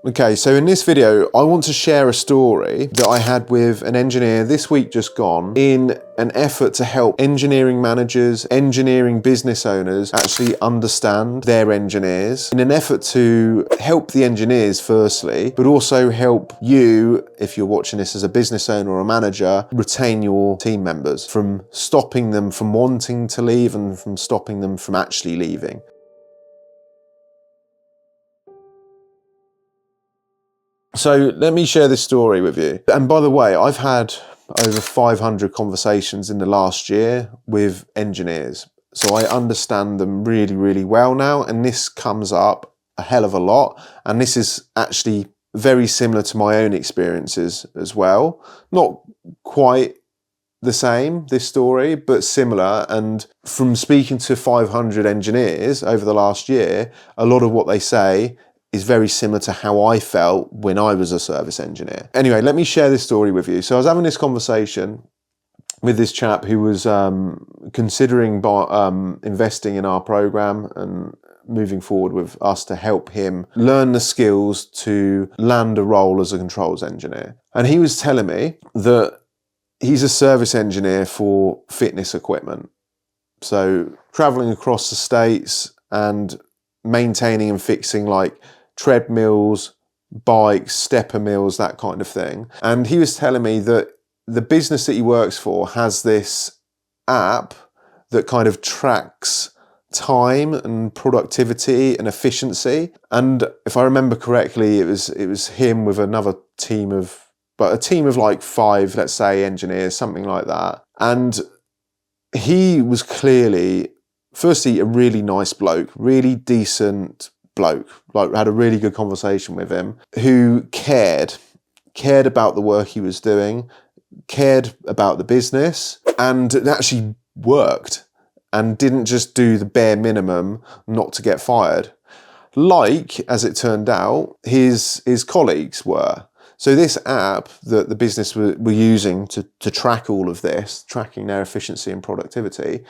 Okay, so in this video, I want to share a story that I had with an engineer this week just gone in an effort to help engineering managers, engineering business owners actually understand their engineers in an effort to help the engineers firstly, but also help you, if you're watching this as a business owner or a manager, retain your team members from stopping them from wanting to leave and from stopping them from actually leaving. So let me share this story with you. And by the way, I've had over 500 conversations in the last year with engineers. So I understand them really, really well now. And this comes up a hell of a lot. And this is actually very similar to my own experiences as well. Not quite the same, this story, but similar. And from speaking to 500 engineers over the last year, a lot of what they say is very similar to how I felt when I was a service engineer. Anyway, let me share this story with you. So I was having this conversation with this chap who was considering investing in our program and moving forward with us to help him learn the skills to land a role as a controls engineer. And he was telling me that he's a service engineer for fitness equipment. So traveling across the States and maintaining and fixing like treadmills, bikes, stepper mills, that kind of thing. And he was telling me that the business that he works for has this app that kind of tracks time and productivity and efficiency. And if I remember correctly, it was him with another team of, but a team of like 5, let's say, engineers, something like that. And he was clearly, firstly, a really nice bloke, really decent bloke, like had a really good conversation with him, who cared about the work he was doing, cared about the business, and it actually worked and didn't just do the bare minimum not to get fired. Like, as it turned out, his colleagues were. So this app that the business were using to track all of this, tracking their efficiency and productivity,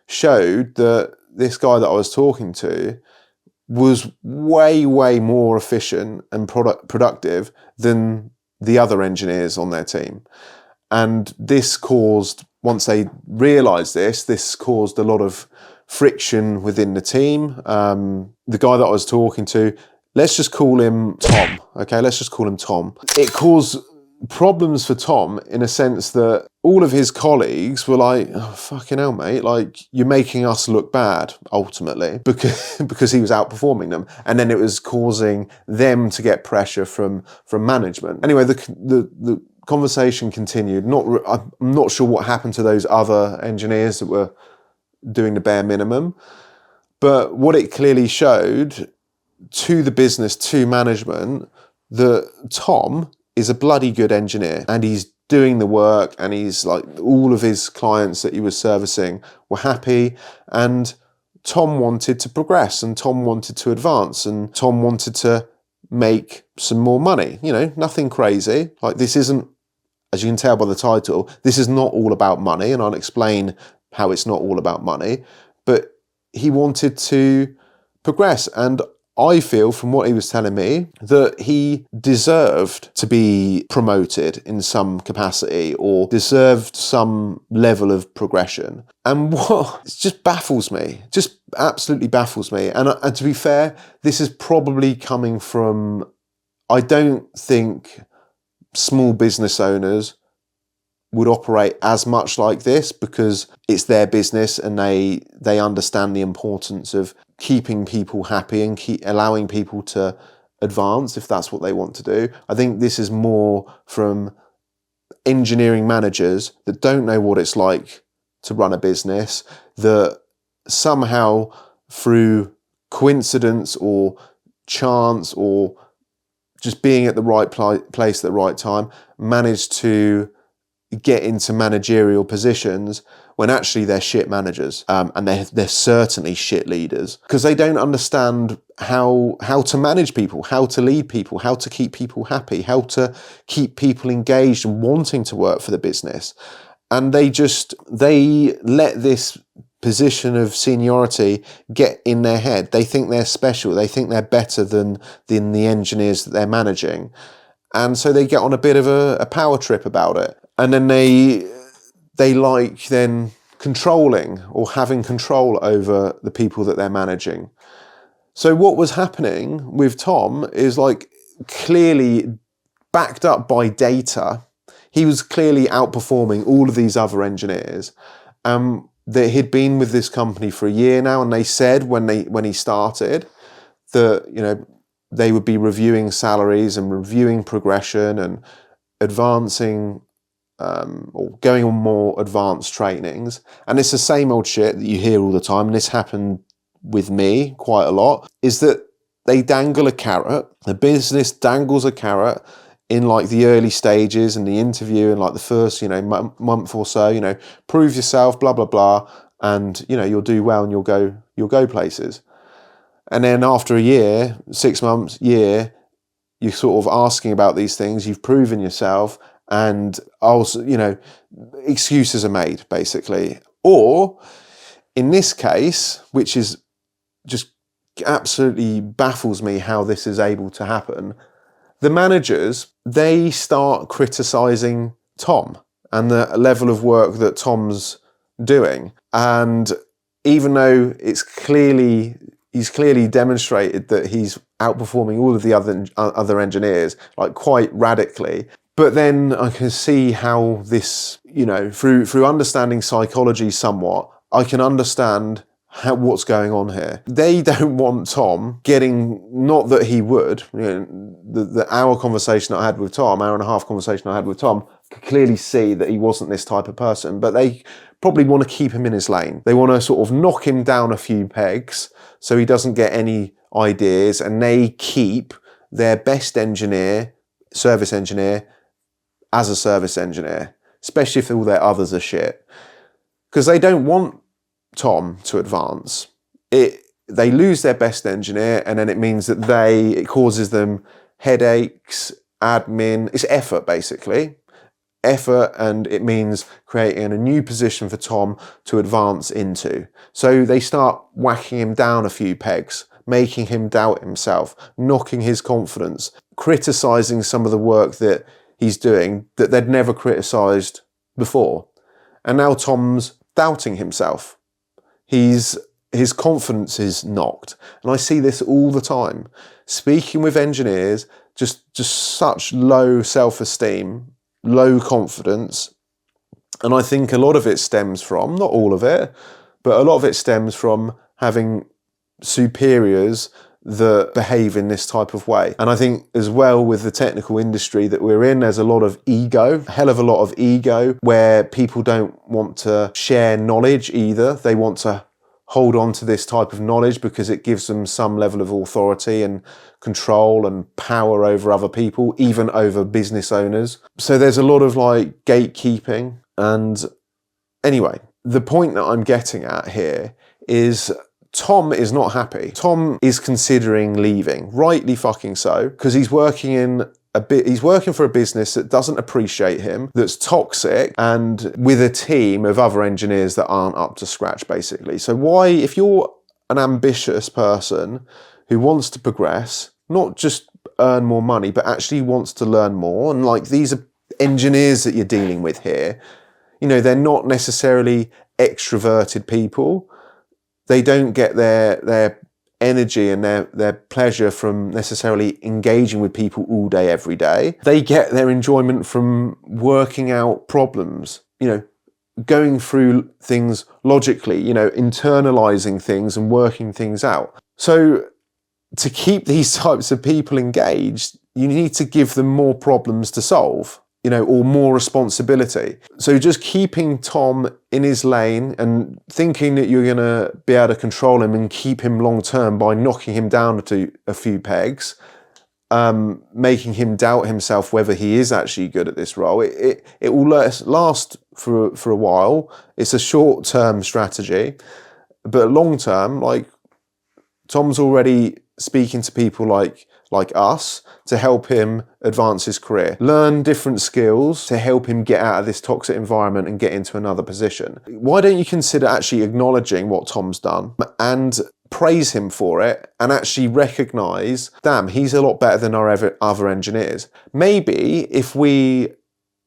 showed that this guy that I was talking to was way, way more efficient and productive than the other engineers on their team. And this caused, once they realised this caused a lot of friction within the team. The guy that I was talking to, let's just call him Tom, okay? Let's just call him Tom. It caused problems for Tom in a sense that all of his colleagues were like, oh, fucking hell, mate, like you're making us look bad ultimately because he was outperforming them. And then it was causing them to get pressure from management. Anyway, the conversation continued. I'm not sure what happened to those other engineers that were doing the bare minimum, but what it clearly showed to the business, to management, that Tom is a bloody good engineer and he's doing the work, and he's like, all of his clients that he was servicing were happy, and Tom wanted to progress, and Tom wanted to advance, and Tom wanted to make some more money. You know, nothing crazy. Like, this isn't, as you can tell by the title, this is not all about money, and I'll explain how it's not all about money, but he wanted to progress. And I feel, from what he was telling me, that he deserved to be promoted in some capacity or deserved some level of progression. And what, it just baffles me, just absolutely baffles me. And to be fair, this is probably coming from, I don't think small business owners would operate as much like this because it's their business and they understand the importance of keeping people happy and allowing people to advance if that's what they want to do. I think this is more from engineering managers that don't know what it's like to run a business, that somehow through coincidence or chance or just being at the right place at the right time managed to get into managerial positions when actually they're shit managers, and they're certainly shit leaders because they don't understand how to manage people, how to lead people, how to keep people happy, how to keep people engaged and wanting to work for the business. And they let this position of seniority get in their head. They think they're special. They think they're better than the engineers that they're managing. And so they get on a bit of a power trip about it. And then they like then controlling or having control over the people that they're managing. So what was happening with Tom is like clearly backed up by data. He was clearly outperforming all of these other engineers. That he'd been with this company for a year now, and they said when he started that they would be reviewing salaries and reviewing progression and advancing or going on more advanced trainings. And it's the same old shit that you hear all the time, and this happened with me quite a lot, is that they dangle a carrot. The business dangles a carrot in like the early stages and the interview and like the first, month or so, prove yourself, blah, blah, blah. And, you'll do well and you'll go places. And then after a year, 6 months, year, you're sort of asking about these things. You've proven yourself, and also, excuses are made basically. Or in this case, which is just absolutely baffles me how this is able to happen, the managers, they start criticising Tom and the level of work that Tom's doing. And even though he's clearly demonstrated that he's outperforming all of the other engineers, like quite radically. But then I can see how this, through understanding psychology somewhat, I can understand what's going on here. They don't want Tom getting, not that he would, the hour conversation I had with Tom, hour and a half conversation I had with Tom, could clearly see that he wasn't this type of person, but they probably want to keep him in his lane. They want to sort of knock him down a few pegs so he doesn't get any ideas, and they keep their best engineer, service engineer, as a service engineer, especially if all their others are shit. Because they don't want Tom to advance. They lose their best engineer, and then it means that it causes them headaches, admin, it's effort basically. Effort, and it means creating a new position for Tom to advance into. So they start whacking him down a few pegs, making him doubt himself, knocking his confidence, criticising some of the work that he's doing that they'd never criticised before. And now Tom's doubting himself. His confidence is knocked. And I see this all the time. Speaking with engineers, just such low self-esteem, low confidence. And I think a lot of it stems from, not all of it, but a lot of it stems from having superiors that behave in this type of way. And I think as well with the technical industry that we're in, there's a lot of ego, a hell of a lot of ego, where people don't want to share knowledge either. They want to hold on to this type of knowledge because it gives them some level of authority and control and power over other people, even over business owners. So there's a lot of like gatekeeping. And anyway, the point that I'm getting at here is Tom is not happy. Tom is considering leaving, rightly fucking so, because he's working for a business that doesn't appreciate him, that's toxic, and with a team of other engineers that aren't up to scratch, basically. So why, if you're an ambitious person who wants to progress, not just earn more money, but actually wants to learn more, and like these are engineers that you're dealing with here, they're not necessarily extroverted people. They don't get their energy and their pleasure from necessarily engaging with people all day, every day. They get their enjoyment from working out problems, going through things logically, internalizing things and working things out. So to keep these types of people engaged, you need to give them more problems to solve, or more responsibility. So just keeping Tom in his lane and thinking that you're going to be able to control him and keep him long term by knocking him down to a few pegs, making him doubt himself whether he is actually good at this role. It will last for a while. It's a short-term strategy, but long term, like Tom's already speaking to people like like us, to help him advance his career. Learn different skills to help him get out of this toxic environment and get into another position. Why don't you consider actually acknowledging what Tom's done and praise him for it, and actually recognise, damn, he's a lot better than our other engineers. Maybe if we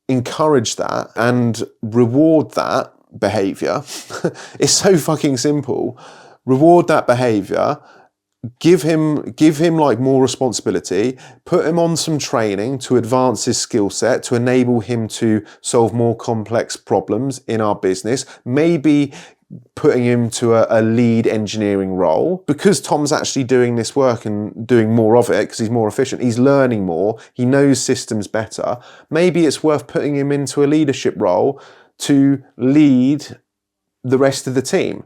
encourage that and reward that behaviour, it's so fucking simple. Reward that behaviour, give him like more responsibility, put him on some training to advance his skill set, to enable him to solve more complex problems in our business, maybe putting him to a lead engineering role. Because Tom's actually doing this work and doing more of it because he's more efficient, he's learning more, he knows systems better, maybe it's worth putting him into a leadership role to lead the rest of the team,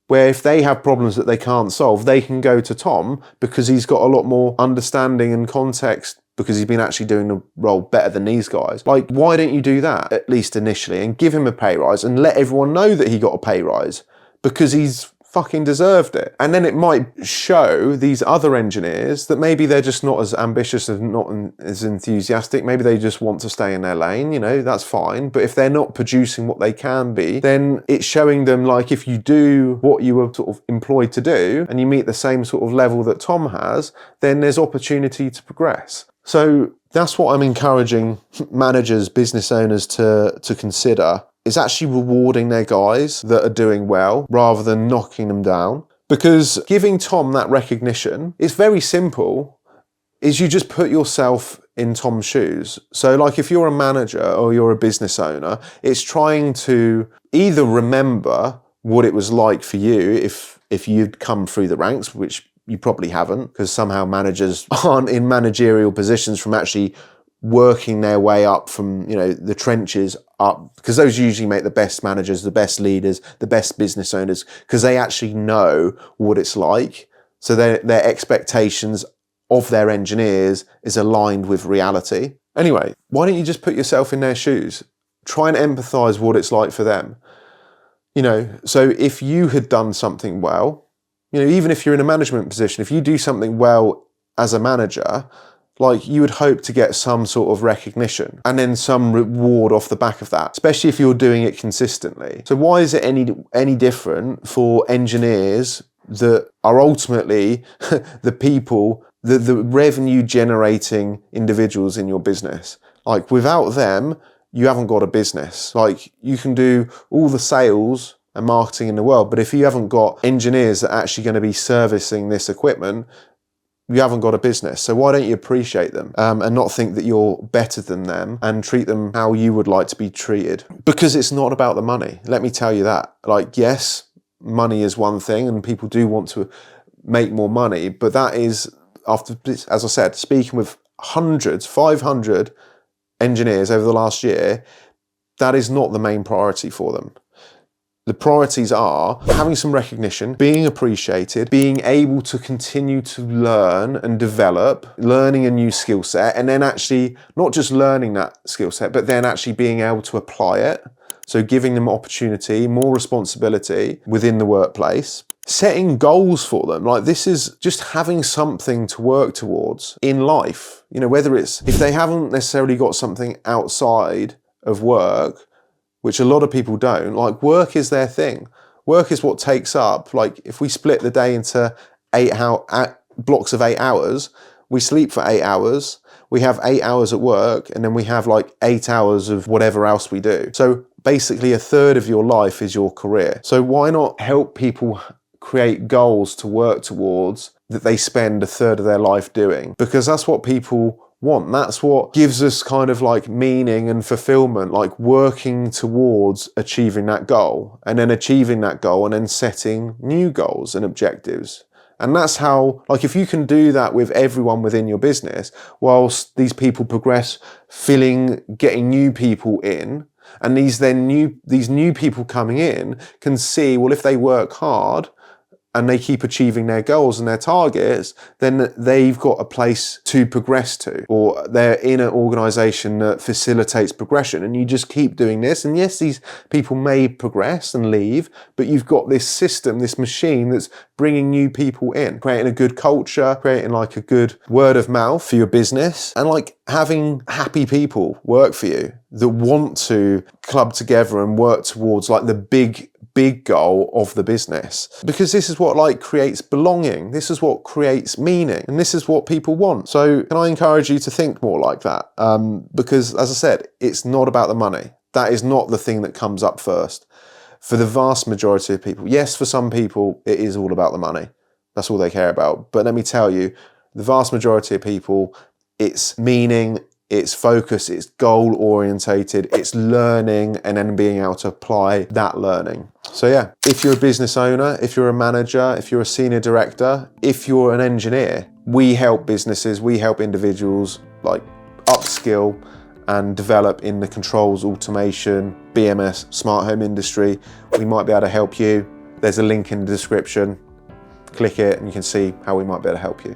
where if they have problems that they can't solve, they can go to Tom because he's got a lot more understanding and context, because he's been actually doing the role better than these guys. Like, why don't you do that, at least initially, and give him a pay rise and let everyone know that he got a pay rise because he's fucking deserved it. And then it might show these other engineers that maybe they're just not as ambitious and not as enthusiastic. Maybe they just want to stay in their lane, you know, that's fine. But if they're not producing what they can be, then it's showing them, like, if you do what you were sort of employed to do and you meet the same sort of level that Tom has, then there's opportunity to progress. So that's what I'm encouraging managers, business owners to consider, is actually rewarding their guys that are doing well rather than knocking them down. Because giving Tom that recognition is very simple, is you just put yourself in Tom's shoes. So like if you're a manager or you're a business owner, it's trying to either remember what it was like for you if you'd come through the ranks, which you probably haven't, because somehow managers aren't in managerial positions from actually working their way up from, you know, the trenches up, because those usually make the best managers, the best leaders, the best business owners, because they actually know what it's like. So their expectations of their engineers is aligned with reality. Anyway, why don't you just put yourself in their shoes? Try and empathize what it's like for them. You know, so if you had done something well, you know, even if you're in a management position, if you do something well as a manager, like, you would hope to get some sort of recognition and then some reward off the back of that, especially if you're doing it consistently. So why is it any different for engineers that are ultimately the people, the revenue generating individuals in your business? Like, without them, you haven't got a business. Like, you can do all the sales and marketing in the world, but if you haven't got engineers that are actually going to be servicing this equipment, you haven't got a business. So why don't you appreciate them and not think that you're better than them and treat them how you would like to be treated? Because it's not about the money. Let me tell you that. Like, yes, money is one thing and people do want to make more money, but that is, after, as I said, speaking with hundreds, 500 engineers over the last year, that is not the main priority for them. The priorities are having some recognition, being appreciated, being able to continue to learn and develop, learning a new skill set, and then actually not just learning that skill set, but then actually being able to apply it. So giving them opportunity, more responsibility within the workplace, setting goals for them. Like, this is just having something to work towards in life. You know, whether it's, if they haven't necessarily got something outside of work, which a lot of people don't, like, work is their thing. Work is what takes up, like, if we split the day into blocks of 8 hours, we sleep for 8 hours, we have 8 hours at work, and then we have like 8 hours of whatever else we do. So basically a third of your life is your career. So why not help people create goals to work towards that they spend a third of their life doing? Because that's what people want. That's what gives us kind of like meaning and fulfillment, like working towards achieving that goal and then achieving that goal and then setting new goals and objectives. And that's how, like, if you can do that with everyone within your business, whilst these people progress, getting new people in, and these new people coming in can see, well, if they work hard, and they keep achieving their goals and their targets, then they've got a place to progress to, or they're in an organization that facilitates progression, and you just keep doing this. And yes, these people may progress and leave, but you've got this system, this machine that's bringing new people in, creating a good culture, creating like a good word of mouth for your business, and like having happy people work for you that want to club together and work towards like the big goal of the business. Because this is what like creates belonging, this is what creates meaning, and this is what people want. So can I encourage you to think more like that? Because as I said, it's not about the money. That is not the thing that comes up first. For the vast majority of people, yes, for some people it is all about the money. That's all they care about. But let me tell you, the vast majority of people, it's meaning, it's focus, it's goal orientated, it's learning, and then being able to apply that learning. So yeah, if you're a business owner, if you're a manager, if you're a senior director, if you're an engineer, we help businesses, we help individuals like upskill and develop in the controls, automation, BMS, smart home industry. We might be able to help you. There's a link in the description. Click it and you can see how we might be able to help you.